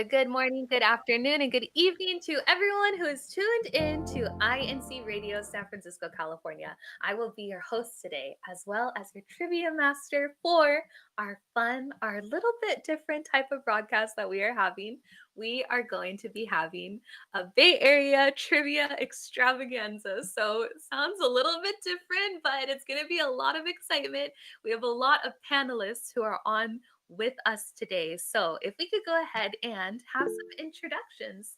good morning, good afternoon, and good evening to everyone who is tuned in to INC Radio San Francisco, California. I will be your host today, as well as your trivia master for our fun, our little bit different type of broadcast that we are having. We are going to be having a Bay Area trivia extravaganza. So it sounds a little bit different, but it's going to be a lot of excitement. We have a lot of panelists who are on with us today. So if we could go ahead and have some introductions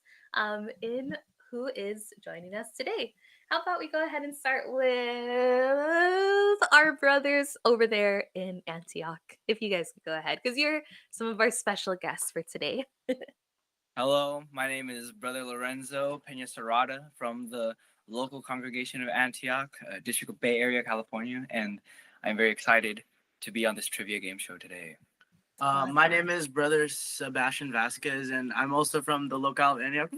in who is joining us today. How about we go ahead and start with our brothers over there in Antioch? If you guys could go ahead, because you're some of our special guests for today. Hello, my name is Brother Lorenzo Peña Serrata from the local congregation of Antioch, District of Bay Area, California, and I'm very excited to be on this trivia game show today. My name is Brother Sebastian Vasquez, and I'm also from the locale of Antioch.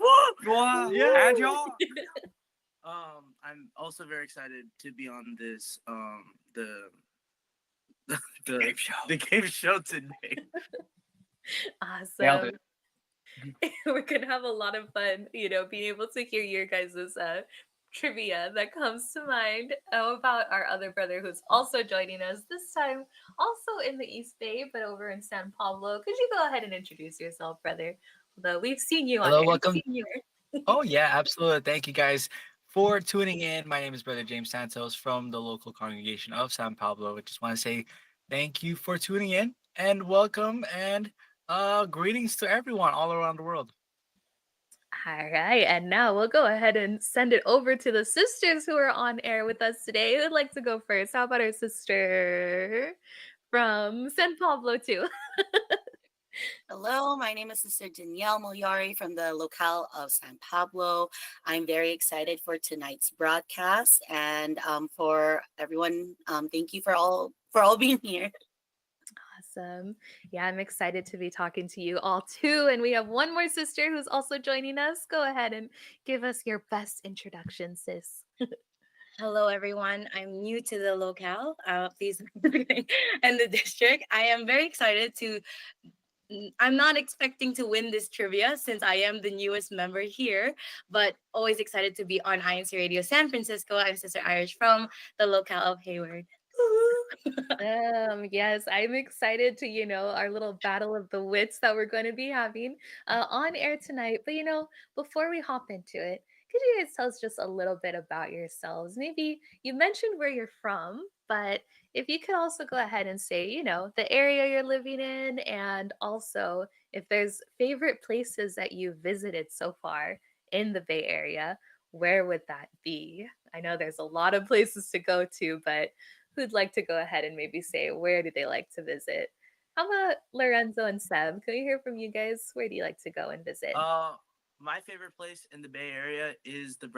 Wow, Yeah. Antioch! I'm also very excited to be on this the Game show. the game show today. Nailed Awesome. it. We're gonna have a lot of fun, being able to hear your guys' trivia that comes to mind about our other brother who's also joining us this time, also in the East Bay, but over in San Pablo. Could you go ahead and introduce yourself, brother? Although we've seen you on Hello, air. welcome. We've seen you. Oh, yeah, absolutely. Thank you guys for tuning in. My name is Brother James Santos from the local congregation of San Pablo. I just want to say thank you for tuning in and welcome and greetings to everyone all around the world. All right, and now we'll go ahead and send it over to the sisters who are on air with us today. Who'd like to go first? How about our sister from San Pablo too? Hello, my name is Sister Danielle Moyari from the locale of San Pablo. I'm very excited for tonight's broadcast, and for everyone, thank you for all being here. Awesome. Yeah, I'm excited to be talking to you all too. And we have one more sister who's also joining us. Go ahead and give us your best introduction, sis. Hello, everyone. I'm new to the locale, please, and the district. I am very excited to. I'm not expecting to win this trivia since I am the newest member here, but always excited to be on INCRadio San Francisco. I'm Sister Irish from the locale of Hayward. Yes, I'm excited to, our little battle of the wits that we're going to be having on air tonight. But, before we hop into it, could you guys tell us just a little bit about yourselves? Maybe you mentioned where you're from, but if you could also go ahead and say, the area you're living in, and also if there's favorite places that you visited so far in the Bay Area, where would that be? I know there's a lot of places to go to, but who'd like to go ahead and maybe say where do they like to visit? How about Lorenzo and Seb? Can we hear from you guys? Where do you like to go and visit? My favorite place in the Bay Area is the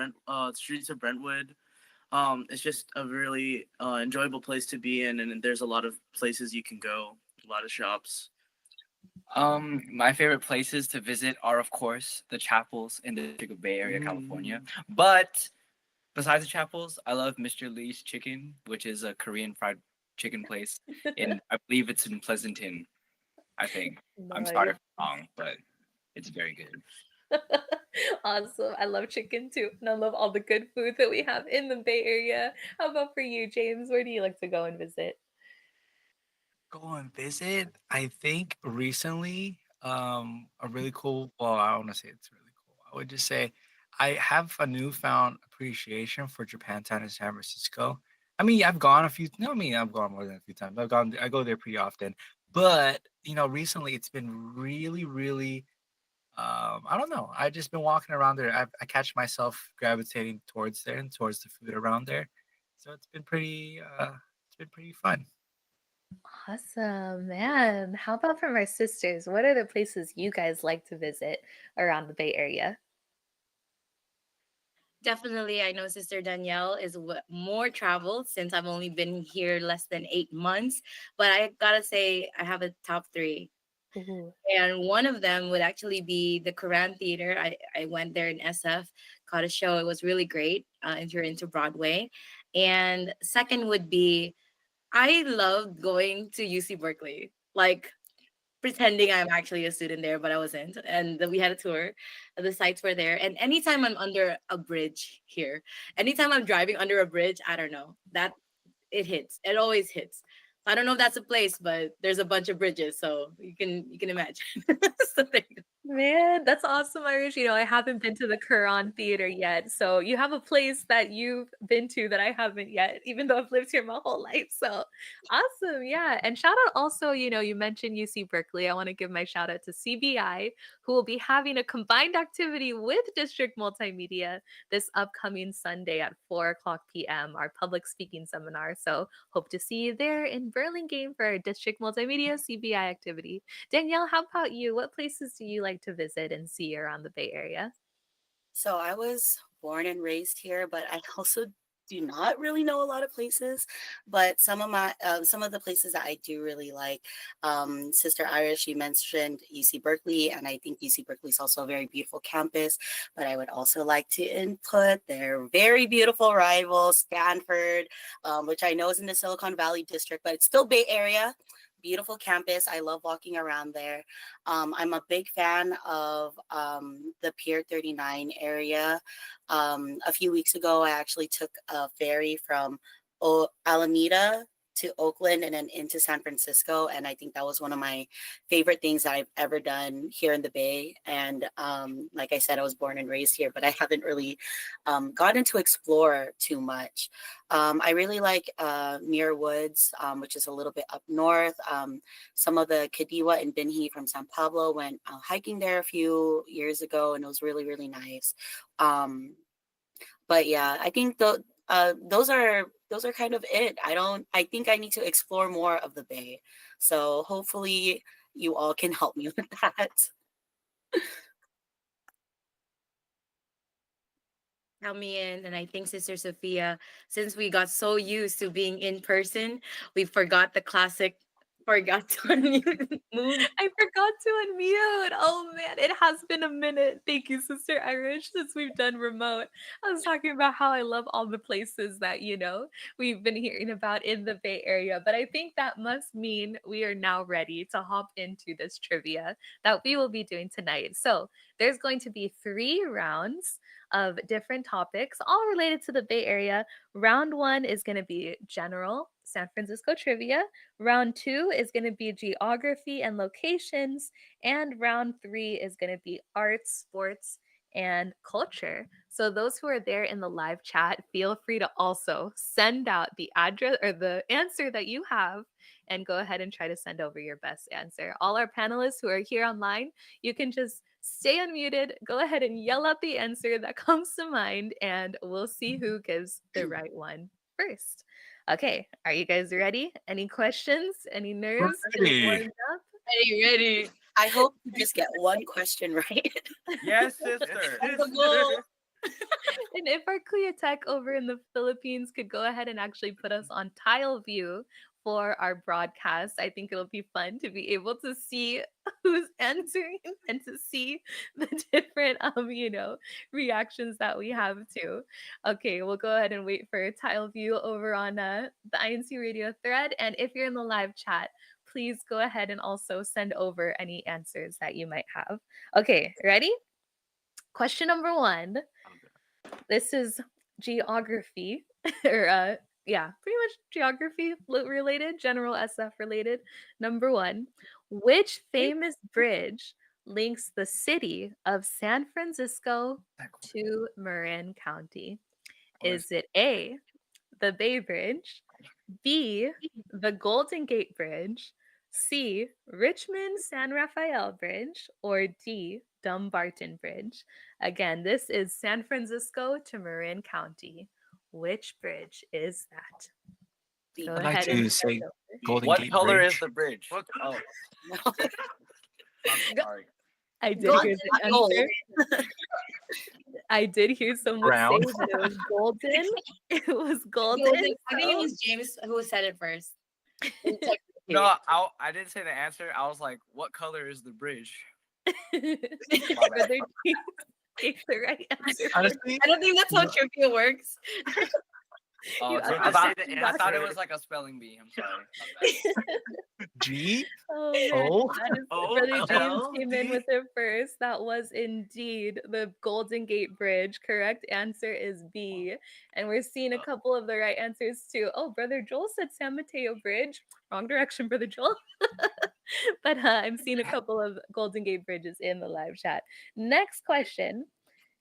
streets of Brentwood. It's just a really enjoyable place to be in, and there's a lot of places you can go, a lot of shops. My favorite places to visit are, of course, the chapels in the District of Bay Area, California. But besides the chapels, I love Mr. Lee's Chicken, which is a Korean fried chicken place, and I believe it's in Pleasanton. I think. I'm sorry if I'm wrong, but it's very good. Awesome. I love chicken too. And I love all the good food that we have in the Bay Area. How about for you, James? Where do you like to go and visit? Go and visit. I think recently, a really cool, well, I don't want to say it's really cool. I would just say I have a newfound appreciation for Japantown in San Francisco. I mean, I've gone a few, no, I mean, I've gone more than a few times. I go there pretty often. But, recently it's been really, really, I don't know. I've just been walking around there. I catch myself gravitating towards there and towards the food around there. So it's been pretty fun. Awesome, man. How about from our sisters? What are the places you guys like to visit around the Bay Area? Definitely, I know Sister Danielle is more traveled since I've only been here less than 8 months. But I gotta say, I have a top three. Ooh. And one of them would actually be the Quran Theater. I went there in SF, caught a show. It was really great if you're into Broadway. And second would be, I loved going to UC Berkeley. Like, pretending I'm actually a student there, but I wasn't. And then we had a tour. The sites were there. And anytime I'm under a bridge here, anytime I'm driving under a bridge, I don't know, that it hits. It always hits. I don't know if that's a place, but there's a bunch of bridges, so you can imagine. So there you go. Man, that's awesome, Irish. I haven't been to the Quran Theater yet. So you have a place that you've been to that I haven't yet, even though I've lived here my whole life. So awesome. Yeah. And shout out also, you mentioned UC Berkeley. I want to give my shout out to CBI, who will be having a combined activity with District Multimedia this upcoming Sunday at 4 o'clock p.m., our public speaking seminar. So hope to see you there in Burlingame for our District Multimedia CBI activity. Danielle, how about you? What places do you like to visit and see around the Bay Area? So I was born and raised here, but I also do not really know a lot of places. But some of the places that I do really like, Sister Irish, you mentioned UC Berkeley, and I think UC Berkeley is also a very beautiful campus. But I would also like to input their very beautiful rival, Stanford, which I know is in the Silicon Valley district, but it's still Bay Area. Beautiful campus. I love walking around there. I'm a big fan of the Pier 39 area. A few weeks ago, I actually took a ferry from Alameda to Oakland and then into San Francisco. And I think that was one of my favorite things that I've ever done here in the Bay. And like I said, I was born and raised here, but I haven't really gotten to explore too much. I really like Muir Woods, which is a little bit up north. Some of the Kadiwa and Binhi from San Pablo went hiking there a few years ago, and it was really, really nice. But yeah, I think those are kind of it. I think I need to explore more of the Bay. So hopefully you all can help me with that. Count me in. And I think Sister Sophia, since we got so used to being in person, we forgot the classic forgot to unmute move. I forgot to unmute. Oh man, it has been a minute. Thank you, Sister Irish, since we've done remote. I was talking about how I love all the places that, we've been hearing about in the Bay Area. But I think that must mean we are now ready to hop into this trivia that we will be doing tonight. So there's going to be 3 rounds of different topics, all related to the Bay Area. Round 1 is going to be general San Francisco trivia. Round 2 is going to be geography and locations. And round 3 is going to be arts, sports, and culture. So those who are there in the live chat, feel free to also send out the address or the answer that you have and go ahead and try to send over your best answer. All our panelists who are here online, you can just stay unmuted, go ahead and yell out the answer that comes to mind, and we'll see who gives the right one first. Okay, are you guys ready? Any questions? Any nerves? Ready. Warmed up? Ready. I hope you just get one question right. Yes, sister. That's the goal. And if our Kuya Tech over in the Philippines could go ahead and actually put us on tile view for our broadcast, I think it'll be fun to be able to see who's answering and to see the different reactions that we have too. Okay, we'll go ahead and wait for tile view over on the INC radio thread. And if you're in the live chat, please go ahead and also send over any answers that you might have. Okay, ready? Question number 1. This is geography, or pretty much geography related, general SF related. Number 1, which famous bridge links the city of San Francisco to Marin County? Is it A, the Bay Bridge, B, the Golden Gate Bridge, C, Richmond San Rafael Bridge, or D, Dumbarton Bridge? Again, this is San Francisco to Marin County. Which bridge is that? Go I'd like ahead and to say send over. Golden What Gate color Bridge. is the bridge? What- Oh, No. I'm sorry. I did Gold, hear not the gold. answer. I did hear someone Brown. say that it was golden. It was golden. Golden. I think it so- was James who said it first. No, I didn't say the answer. I was like, what color is the bridge? Brother James gave the right answer. Honestly, I don't think that's how trivia works. Oh, You it's We'll I just about, say the I thought it answer. was like a spelling bee. I'm sorry. My bad. G Oh man, O that is O Brother James L came in D. with it first. That was indeed the Golden Gate Bridge. Correct answer is B. And we're seeing a couple of the right answers too. Oh, Brother Joel said San Mateo Bridge. Wrong direction, Brother Joel. But I'm seeing a couple of Golden Gate Bridges in the live chat. Next question.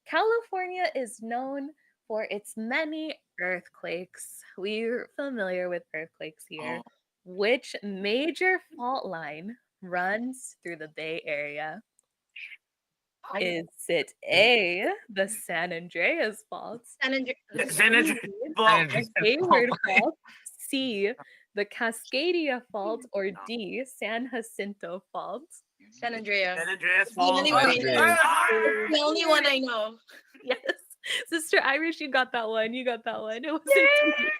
California is known for its many earthquakes. We're familiar with earthquakes here. Oh, Which major fault line runs through the Bay Area? Is it A, the San Andreas Fault, San Andreas B, Fault. the Hayward Fault, C, the Cascadia Fault, or D, San Jacinto Fault? San Andreas. San Andreas The only Fault. one I know. Ah! The only one I know. Yes. Sister Irish, you got that one. You got that one. It was indeed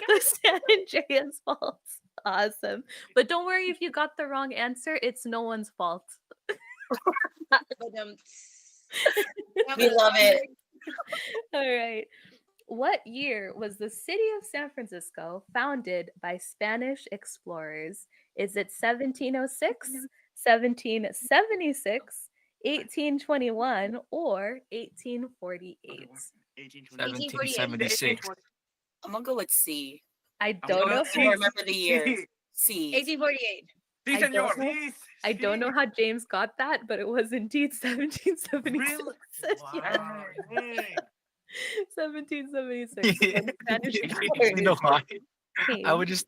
the San Andreas Fault. Awesome. But don't worry if you got the wrong answer. It's no one's fault. But, We love it. All right. What year was the city of San Francisco founded by Spanish explorers? Is it 1706, 1776, 1821, or 1848? 1776. I'm gonna go with C. I I'm don't going know. C. I don't remember the years. C. 1848. Sí, I don't señor. know. Sí, I don't know sí. how James got that, but it was indeed 1776. Really? Yes, Wow. Dang. 1776. When Spanish You know explorers why? I came. would just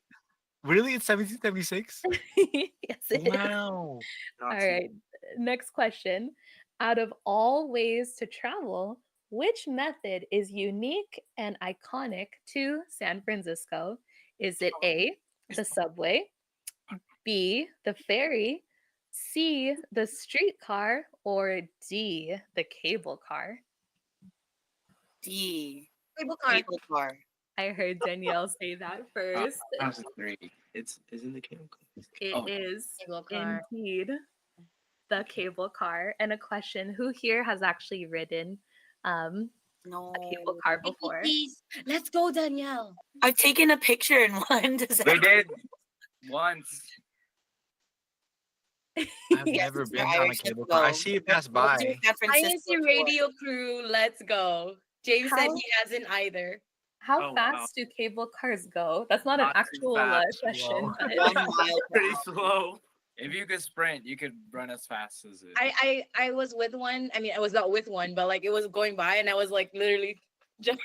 really it's 1776. Yes, it is. Wow. All right. Next question. Out of all ways to travel, which method is unique and iconic to San Francisco? Is it A, the subway, B, the ferry, C, the streetcar, or D, the cable car? D. Cable car. Cable car. I heard Danielle say that first. That was a 3. It's isn't the cable car. It is Cable car. indeed the cable car. And a question, who here has actually ridden a No. cable car before? Please. Let's go, Danielle. I've taken a picture in one. Does that We did once. I've Yes, never Mr. been on a Irish, cable let's car. I go. see it pass We'll do by. San Francisco INC tour. radio crew, let's go. James said How- he hasn't either. How Oh, wow. fast do cable cars go? That's not an Not too actual fast. question. Whoa. but- 1 mile per Pretty hour. slow. If you could sprint, you could run as fast as it. I was with one. I mean, I was not with one, but like it was going by, and I was like literally jumping.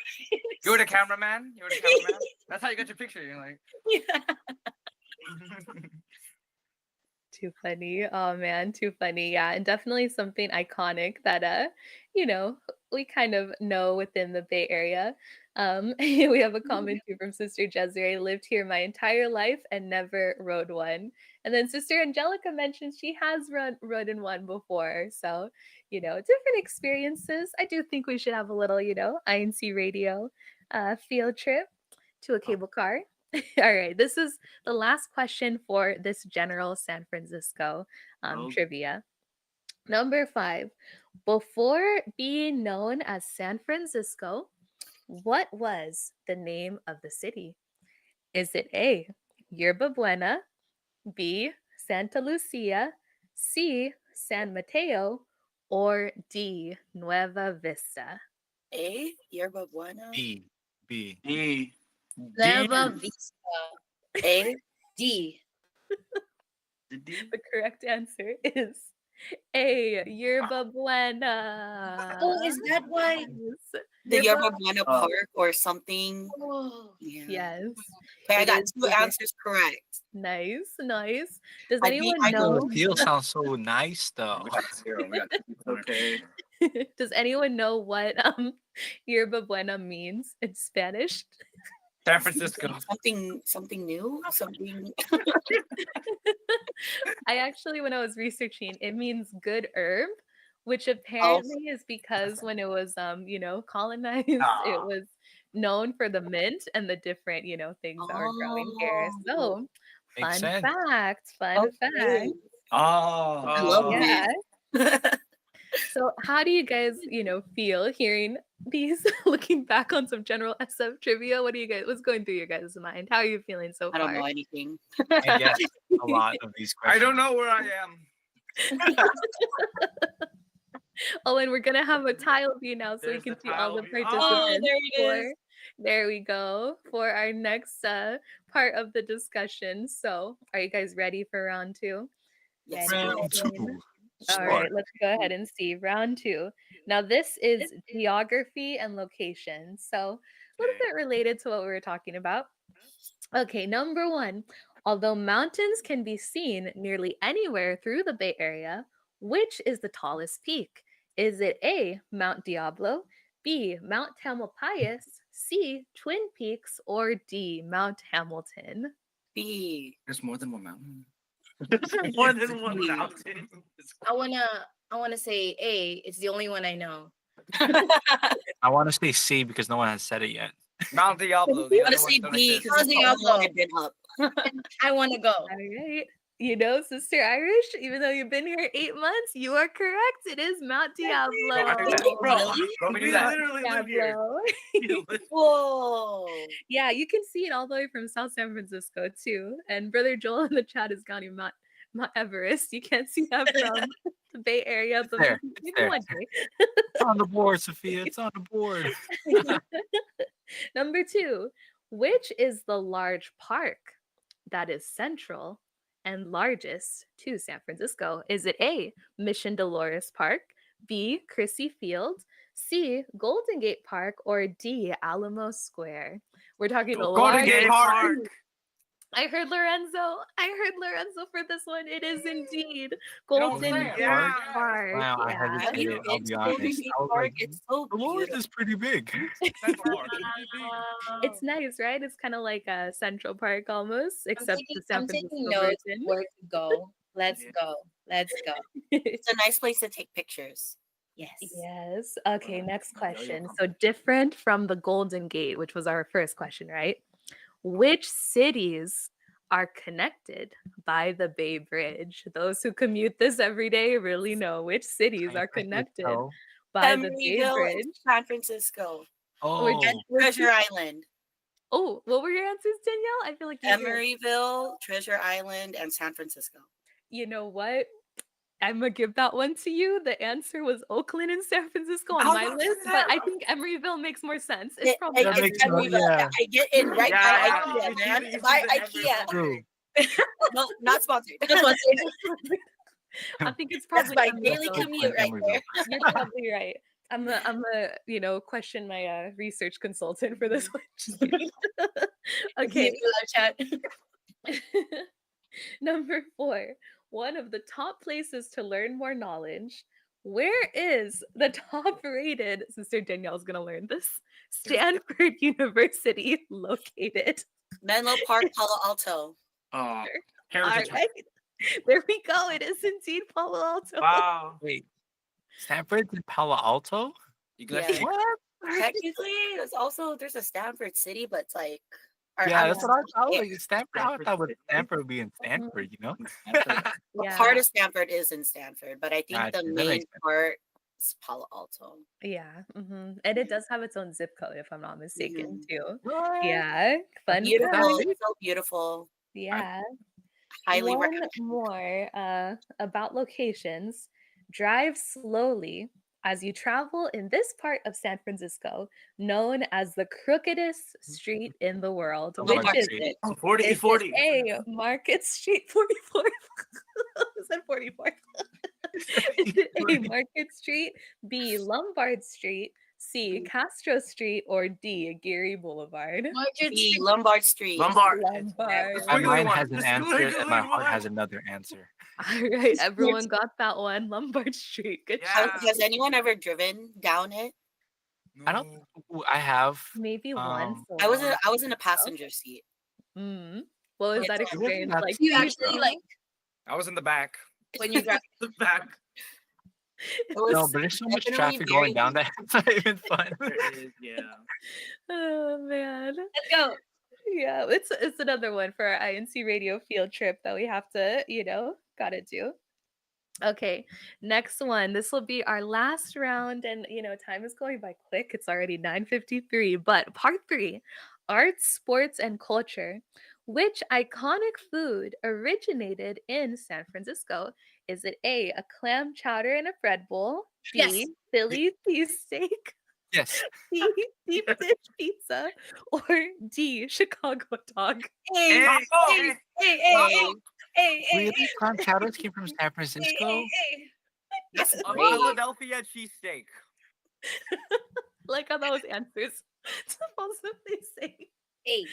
You were the cameraman? You were the cameraman? That's how you got your picture. You're like, Yeah. Too funny. Oh man, too funny. Yeah, and definitely something iconic that we kind of know within the Bay Area. We have a comment too from Sister Desiree, lived here my entire life and never rode one. And then Sister Angelica mentioned she has ridden one before. So, different experiences. I do think we should have a little, INC radio field trip to a cable car. All right, this is the last question for this general San Francisco Oh. trivia. Number 5. Before being known as San Francisco, what was the name of the city? Is it A, Yerba Buena, B, Santa Lucia, C, San Mateo, or D, Nueva Vista? A. Yerba Buena. B. B. D. Nueva Vista. A. D. The D. The correct answer is A, Yerba Buena. Oh, is that why? Yes. The Yerba Buena Oh. Park or something. Oh, Yeah. Yes. Okay, I It got is 2 the- answers correct. Nice, nice. Does I beat anyone my know? goal. Steel sounds so nice though. we got 0. We got 2 points. Okay. Does anyone know what Yerba Buena means in Spanish? San Francisco. Something new. Something. I actually, when I was researching, it means good herb, which apparently is because when it was colonized, it Ah. was known for the mint and the different, things that were growing here. So Makes fun sense. fact, fun fact. Okay. Oh. I love Yeah. So how do you guys, feel hearing these, looking back on some general SF trivia? What's going through your guys' mind? How are you feeling so I don't far? know anything. I guess a lot of these I questions. don't know where I am. Oh, and we're gonna have a tile view now so we There's can the see all the tile view. participants. Oh, there it for- is. There we go for our next part of the discussion. So, are you guys ready for round two? Yes. Round Ready? two. All right, let's go ahead and see round two. Now, this is geography and location. So, a little Okay. bit related to what we were talking about. Okay, number one. Although mountains can be seen nearly anywhere through the Bay Area, which is the tallest peak? Is it A, Mount Diablo, B, Mount Tamalpais, C, Twin Peaks, or D, Mount Hamilton? B. There's more than one mountain. More than one mountain. I wanna say A. It's the only one I know. I want to say C because no one has said it yet. Mount Diablo. The I'm other gonna ones say don't B exist. because that's the only one I've been up. I wanna go. All right. Sister Irish, even though you've been here 8 months, you are correct. It is Mount Diablo. Bro, Really? bro, We we knew that. literally live here. Diablo. We live- Whoa. Yeah, you can see it all the way from South San Francisco too. And Brother Joel in the chat is counting Mount Everest. You can't see that from the Bay Area, but there, maybe there. one day. It's on the board, Sophia. It's on the board. Number two, which is the large park that is central and largest to San Francisco? Is it A, Mission Dolores Park, B, Chrissy Field, C, Golden Gate Park, or D, Alamo Square? We're talking the Golden Gate largest. Park. I heard Lorenzo for this one. It is indeed You know what I'm Golden saying? Gate Yeah. Park. Wow, I Yeah. Have hesitated. you I'll been be to Golden honest. Gate I was Park? like, It's so Dolores beautiful. is pretty big. Central Park. It's nice, right? It's kind of like a Central Park almost, except the San I'm Francisco taking notes version. where to go. Let's Yeah. go. Let's go. It's a nice place to take pictures. Yes. Yes. Okay, next Yo-yo question. So competition. different from the Golden Gate, which was our first question, right? Which cities are connected by the Bay Bridge? Those who commute this every day really know which cities are connected by the Bay Emeryville Bridge. and San Francisco. Oh, And Treasure Island. Oh, what were your answers, Danielle? I feel like you were- Emeryville, Treasure Island, and San Francisco. You know what? I'm gonna give that one to you. The answer was Oakland and San Francisco on I was my about to say list, but that. I think Emeryville makes more sense. It's probably That makes Emeryville. sense, yeah. I get it right Yeah, by yeah. IKEA, man. You By see the IKEA. true. No, not sponsored. I think it's That's probably my Emeryville. daily commute right there. You're probably right. I'm a question my research consultant for this one. Just kidding. Okay. Chat. Number 4. One of the top places to learn more knowledge. Where is the top rated, Sister Danielle's gonna learn this, Stanford University located? Menlo Park, Palo Alto. All Heritage. right. There we go. It is indeed Palo Alto. Wow. Wait, Stanford and Palo Alto? Iglesia. What? Technically, there's a Stanford City, but it's like Yeah, that's what I thought. yeah. Like, Stanford. I thought with Stanford would be in Stanford, you know? Yeah. Part of Stanford is in Stanford, but I think Gotcha, the that main makes sense. part is Palo Alto. Yeah. And it does have its own zip code, if I'm not mistaken, too. What? Yeah. Fun Beautiful, fact. so beautiful. Yeah. Highly One recommend. more about locations. Drive slowly as you travel in this part of San Francisco, known as the crookedest street in the world. Oh, Which Market is Street. it? 40, Is it 40. A, Market Street 44? Is that 44? Is it A, Market Street, B, Lombard Street, C, Castro Street, or D, Geary Boulevard? Market The Street. Lombard Street. Lombard. Lombard. My Squiggly mind one. has an The answer, and my squiggly heart one. has another answer. All right, everyone got that one. Lombard Street. Good Yeah. job. Has anyone ever driven down it? I don't. Ooh, I have. Maybe once. Um, a I was long in a passenger seat. Mm. What was It's that a- experience not like? You for actually Joel? like I was in the back. when you drive. The back. It was No, but there's so much definitely traffic going very down that it's not even fun. There is, yeah. Oh man. Let's go. Yeah, it's another one for our INC radio field trip that we have to, gotta do. Okay, next one. This will be our last round, and time is going by quick. It's already 9:53. But part three, arts, sports, and culture. Which iconic food originated in San Francisco? Is it A, clam chowder in a bread bowl? Yes. B, Philly cheesesteak? Yes. C, deep dish pizza? Or D, Chicago dog? Hey, Hey, hey, hey, hey, hey, hey, hey, Really? Clam chowders came from San hey, hey, Francisco? hey. This is A great. Philadelphia cheesesteak. Like how those answers supposedly say. Hey.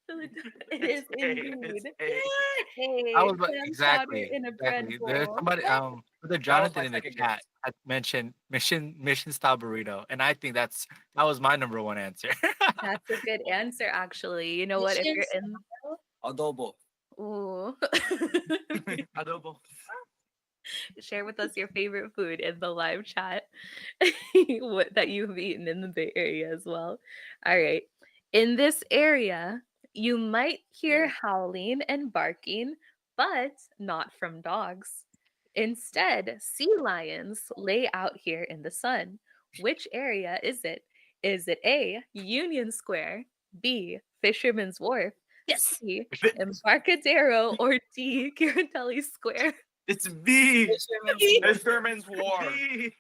It is it's indeed A. I a was clam chowder exactly, in a bread exactly. There's bowl. somebody, brother That was Jonathan my in the second chat guess. had mentioned mission style burrito, and I think that was my number one answer. That's a good answer, actually. You know what? If you're Missions. in, Adobo. ooh, Adobo. share with us your favorite food in the live chat. What that you've eaten in the Bay Area as well. All right. In this area, you might hear howling and barking, but not from dogs. Instead, sea lions lay out here in the sun. Which area is it? Is it A, Union Square, B, Fisherman's Wharf, Yes. C, Embarcadero, or D, Ghirardelli Square? It's B. Fisherman's The Sherman's War. B.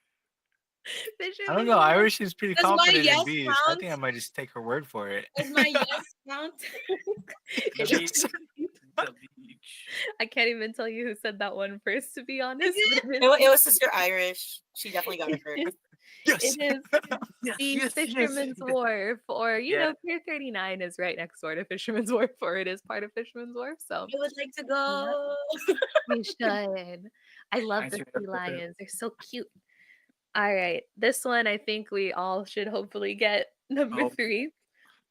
I don't Fisherman's know. Wharf. Irish is pretty Does my confident in yes bees. I think I count? might just take her word for it. Does my yes count? The It beach. is- The beach. I can't even tell you who said that one first, to be honest. But It was Sister Irish. She definitely got it first. Yes. it is Yes, the yes, Fisherman's yes. Wharf, or Yeah. Pier 39 is right next door to Fisherman's Wharf, or it is part of Fisherman's Wharf. So I would like to go. we should. I love the Answer sea lions; they're so cute. All right, this one I think we all should hopefully get. Number Oh. 3.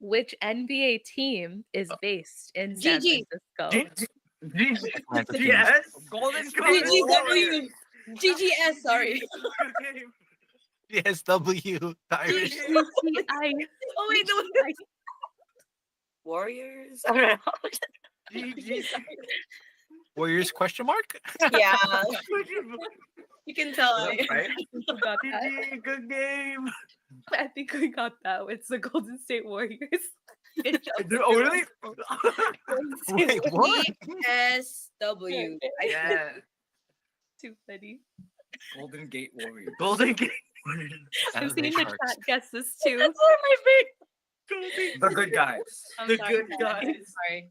Which NBA team is based in San GG. Francisco? Atlanta Kings. Yes. Golden State GGW. Warriors. GGS, sorry. PSW. The Irish. GCI. Oh wait, no. Warriors? I don't know. GG. Warriors question mark? Yeah. You can tell. Right? We got that. GG. Good game. I think we got that. It's the Golden State Warriors. Good job. Oh, really? Golden State Wait, Warriors. what? SW. Yeah. Too funny. Golden Gate Warriors. Golden game. I'm That's the seeing the Sharks. chat guess this too. That's one of my favorite. The good guys. I'm The sorry, good guys. Sorry.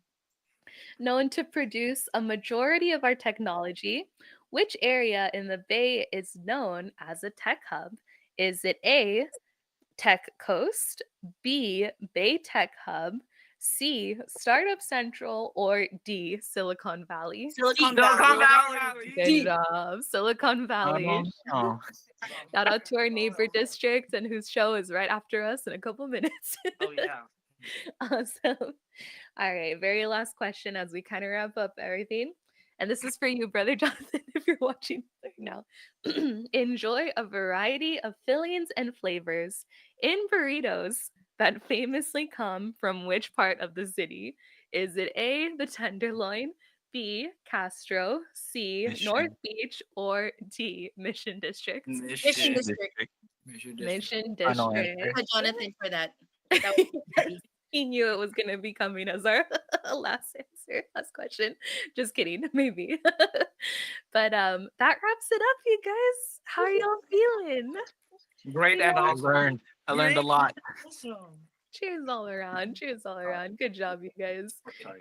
Known to produce a majority of our technology, which area in the Bay is known as a tech hub? Is it A, Tech Coast, B, Bay Tech Hub, C, Startup Central, or D, Silicon Valley? Silicon Silicon Valley. Valley. Good job, Silicon I Valley. don't know. Shout out to our neighbor district and whose show is right after us in a couple minutes. Oh yeah. Awesome. All right, very last question as we kind of wrap up everything. And this is for you, Brother Jonathan, if you're watching right now. Enjoy a variety of fillings and flavors in burritos that famously come from which part of the city? Is it A, the Tenderloin, B, Castro, C, North Mission. Beach, or D, Mission District? Mission Mission. District. Mission District. Mission Final District. answer. Jonathan for that. That was He knew it was going to be coming as our last answer, last question. Just kidding, maybe. But that wraps it up, you guys. How are y'all feeling? Great and Yeah. awesome. I learned a lot. Cheers all around. Cheers all around. Good job, you guys. Sorry.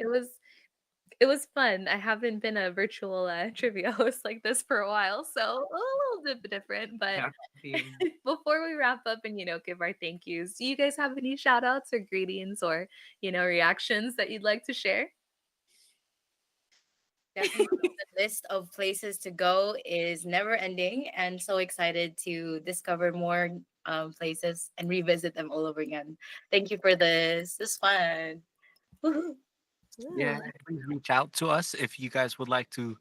It was fun. I haven't been a virtual trivia host like this for a while, so a little bit different. But Yeah. before we wrap up and give our thank yous, do you guys have any shout outs or greetings or reactions that you'd like to share? definitely the list of places to go is never ending, and so excited to discover more places and revisit them all over again. Thank you for this. It's fun. Woohoo. Yeah, please reach out to us if you guys would like to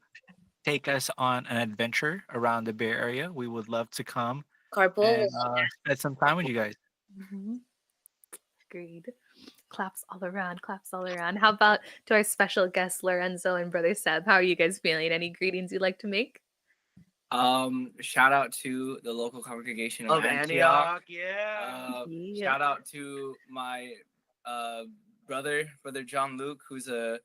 take us on an adventure around the Bay Area. We would love to come Carpool. and spend some time with you guys. Mhm. Agreed. Claps all around. Claps all around. How about to our special guests, Lorenzo and Brother Seb? How are you guys feeling? Any greetings you'd like to make? Shout out to the local congregation of Of Antioch. Antioch, yeah. Yeah. Shout out to my brother John Luke, who's a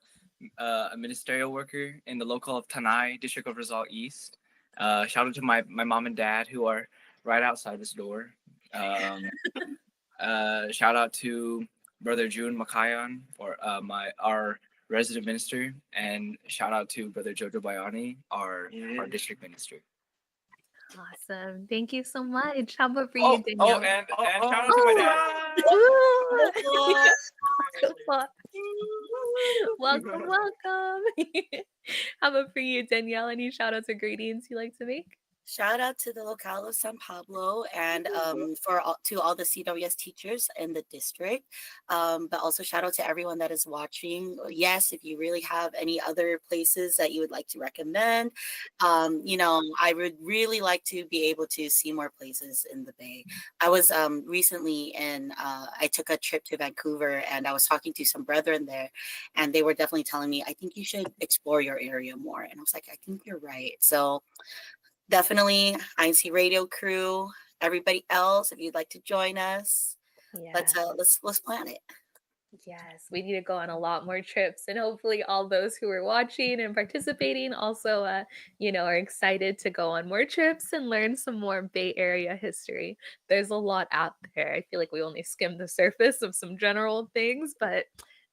ministerial worker in the local of Tanai, District of Rizal East. Shout out to my mom and dad who are right outside this door. Shout out to Brother June Makayan, or our resident minister, and shout out to Brother Jojo Bayani, our district minister. Awesome. Thank you so much. How about for Oh, you, Danielle? and shout out to my dad. Welcome, welcome. How about for you, Danielle? Any shout outs or greetings you like to make? Shout out to the locale of San Pablo and to all the CWS teachers in the district. But also shout out to everyone that is watching. Yes, if you really have any other places that you would like to recommend, I would really like to be able to see more places in the Bay. I was recently I took a trip to Vancouver and I was talking to some brethren there, and they were definitely telling me, I think you should explore your area more. And I was like, I think you're right. So definitely INCRadio crew, everybody else, if you'd like to join us, let's plan it. Yes, we need to go on a lot more trips, and hopefully all those who are watching and participating also are excited to go on more trips and learn some more Bay Area history. There's a lot out there. I feel like we only skimmed the surface of some general things, but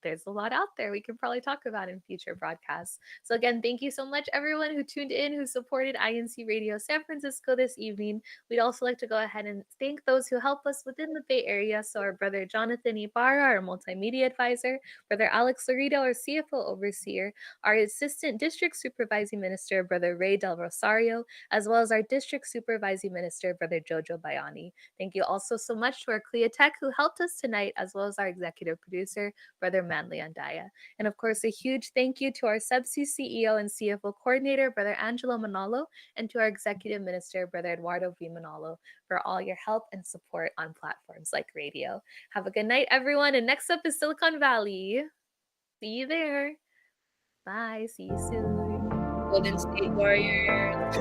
there's a lot out there we can probably talk about in future broadcasts. So again, thank you so much everyone who tuned in, who supported INC Radio San Francisco this evening. We'd also like to go ahead and thank those who help us within the Bay Area. So our brother Jonathan Ibarra, our multimedia advisor, brother Alex Laredo, our CFO overseer, our assistant district supervising minister, brother Ray Del Rosario, as well as our district supervising minister, brother Jojo Bayani. Thank you also so much to our CLIA Tech who helped us tonight, as well as our executive producer, brother Manley Andaya. And of course, a huge thank you to our CEBSI CEO and CFO coordinator, brother Angelo Manalo, and to our executive minister, brother Eduardo V. Manalo, for all your help and support on platforms like radio. Have a good night, everyone. And next up is Silicon Valley. See you there. Bye. See you soon. Golden State Warriors.